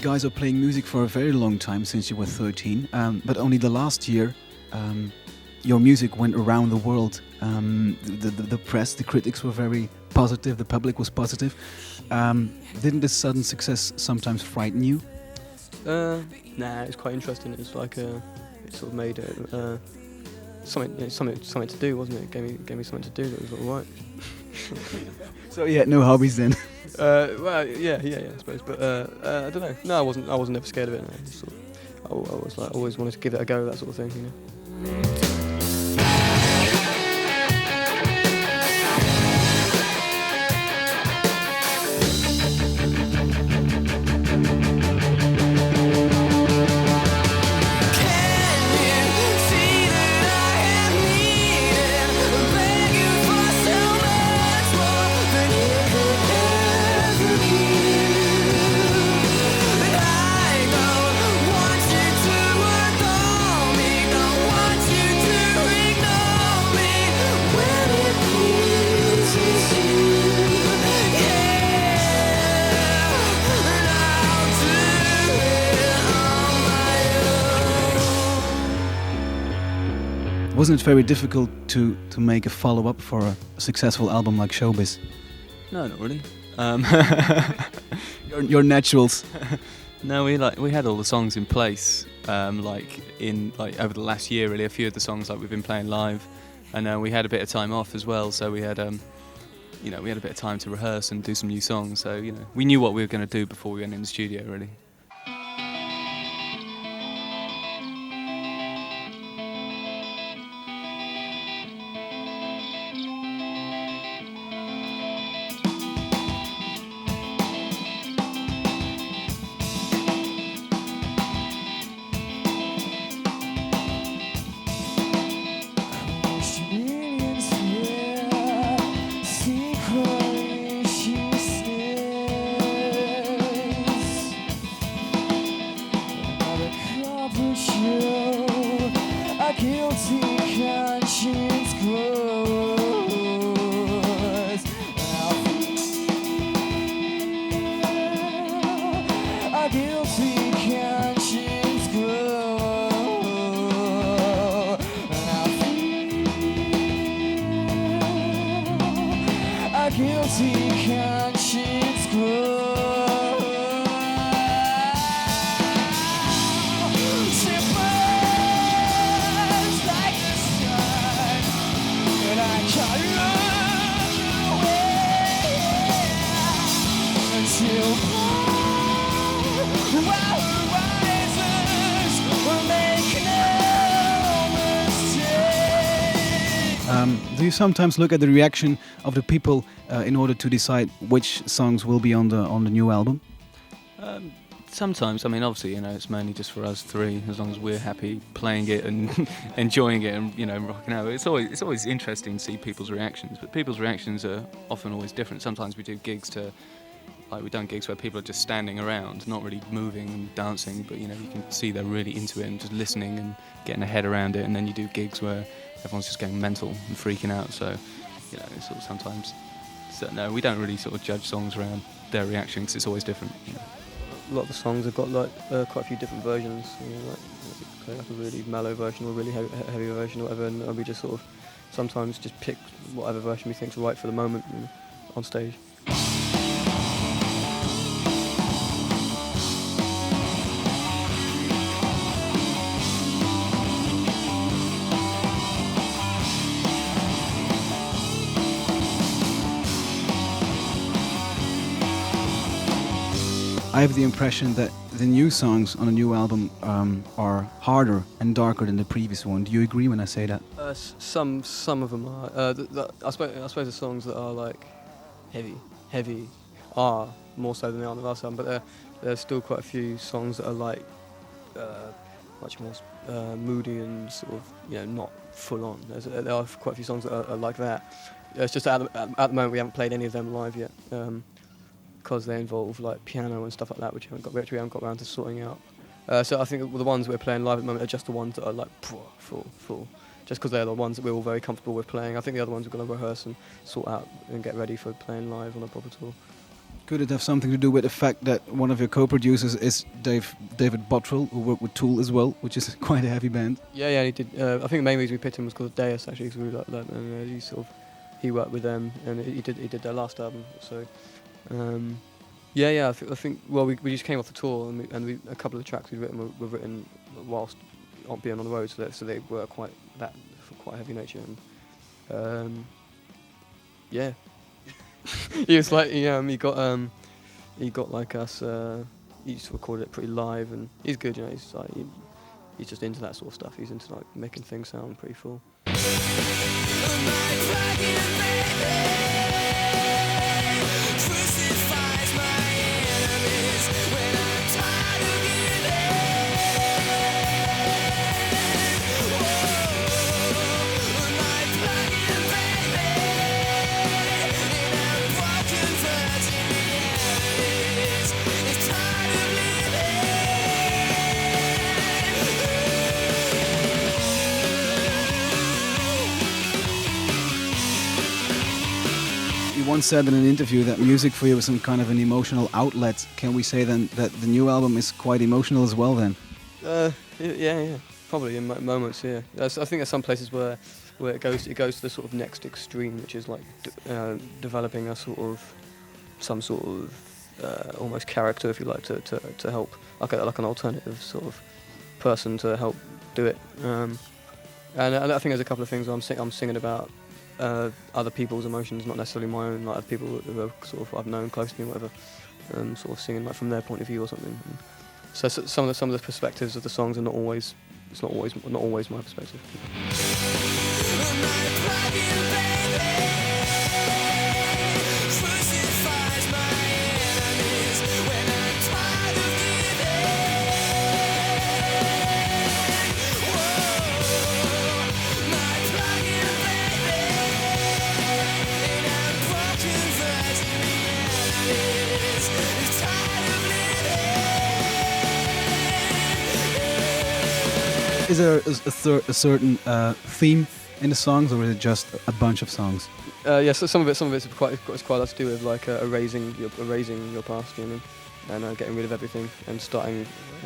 guys are playing music for a very long time, since you were 13, but only the last year your music went around the world. The press, the critics were very positive, the public was positive. Didn't this sudden success sometimes frighten you? Nah, it's quite interesting. It's like it sort of made it something to do, wasn't it? It gave me something to do that was all right. So you had no hobbies then? Well, yeah, I suppose. But I don't know. No, I wasn't ever scared of it. No. I was like, always wanted to give it a go, that sort of thing, you know. Wasn't it very difficult to make a follow-up for a successful album like Showbiz? No, not really. Your naturals. No, we had all the songs in place, over the last year. Really, a few of the songs we've been playing live, and we had a bit of time off as well. So we had we had a bit of time to rehearse and do some new songs. So we knew what we were going to do before we went in the studio. Really. Do you sometimes look at the reaction of the people in order to decide which songs will be on the new album? Sometimes. I mean, obviously, it's mainly just for us three. As long as we're happy playing it and enjoying it and rocking out. It's always interesting to see people's reactions. But people's reactions are often always different. Sometimes we do gigs we've done gigs where people are just standing around, not really moving and dancing, but you can see they're really into it and just listening and getting their head around it. And then you do gigs where everyone's just going mental and freaking out. So, it's sort of sometimes. So no, we don't really sort of judge songs around their reaction because it's always different. A lot of the songs have got quite a few different versions. Like a really mellow version or a really heavy version or whatever, and we just sort of sometimes just pick whatever version we think's right for the moment on stage. I have the impression that the new songs on the new album are harder and darker than the previous one. Do you agree when I say that? Some of them are. I suppose the songs that are like heavy are more so than they are on the last album. But there's still quite a few songs that are much more moody and sort of not full on. There are quite a few songs that are like that. It's just at the moment we haven't played any of them live yet. Because they involve piano and stuff like that, which we haven't got around to sorting out. So I think the ones we're playing live at the moment are just the ones that are full, just because they're the ones that we're all very comfortable with playing. I think the other ones we're going to rehearse and sort out and get ready for playing live on a proper tour. Could it have something to do with the fact that one of your co-producers is David Bottrell, who worked with Tool as well, which is quite a heavy band? Yeah, he did. I think the main reason we picked him was called Deus, actually, because we like that, and he worked with them, and he did their last album. So, I think. Well, we just came off the tour, and a couple of the tracks we'd written were written whilst being on the road, so they were quite heavy nature, and he was like, he got like us. He just recorded it pretty live, and he's good, He's like, he's just into that sort of stuff. He's into like making things sound pretty full. You once said in an interview that music for you was some kind of an emotional outlet. Can we say then that the new album is quite emotional as well then? Yeah, probably in moments. Yeah, I think there's some places where it goes to the sort of next extreme, which is like developing some sort of almost character, if you like, to help like an alternative sort of person to help do it. And I think there's a couple of things where I'm singing about other people's emotions, not necessarily my own, like people who are sort of I've known close to me, whatever, sort of singing like from their point of view or something. And so some of the perspectives of the songs are not always my perspective. Is there a certain theme in the songs, or is it just a bunch of songs? So some of it's quite a lot to do with like erasing your past, and getting rid of everything and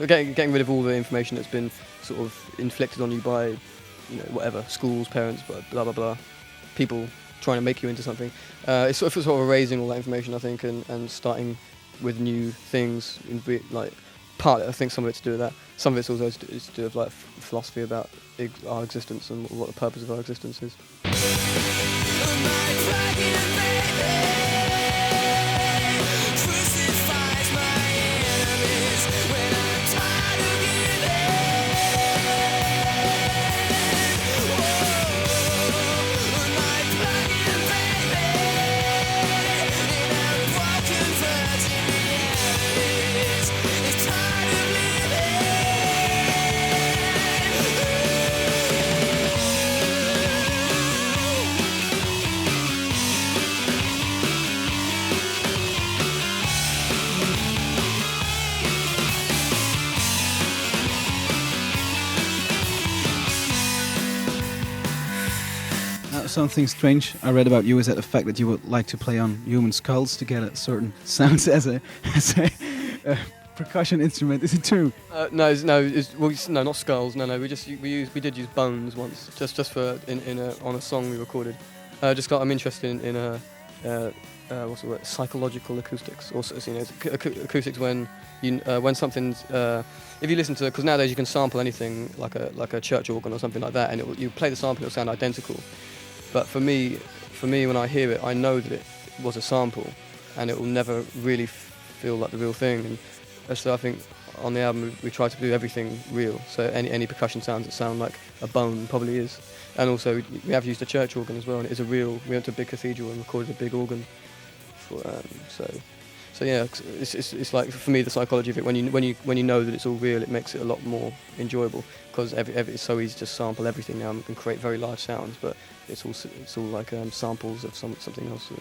getting rid of all the information that's been sort of inflicted on you by, whatever, schools, parents, blah blah blah, people trying to make you into something. It's sort of erasing all that information, I think, and starting with new things. I think some of it's to do with that. Some of it's also to do with like philosophy about our existence and what the purpose of our existence is. Something strange I read about you is that the fact that you would like to play on human skulls to get a certain sounds as a percussion instrument. Is it true? No, not skulls. No. We did use bones once, just for on a song we recorded. I'm interested in what's the word? Psychological acoustics, or acoustics when something's if you listen to, because nowadays you can sample anything like a church organ or something like that, and you play the sample, it'll sound identical. But for me, when I hear it, I know that it was a sample, and it will never really feel like the real thing. And so I think on the album we try to do everything real. So any percussion sounds that sound like a bone probably is. And also we have used a church organ as well, and it is a real. We went to a big cathedral and recorded a big organ. So yeah, it's like, for me, the psychology of it. When you know that it's all real, it makes it a lot more enjoyable, because it's so easy to sample everything now and create very large sounds, but it's all like samples of something else.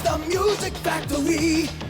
the music factory.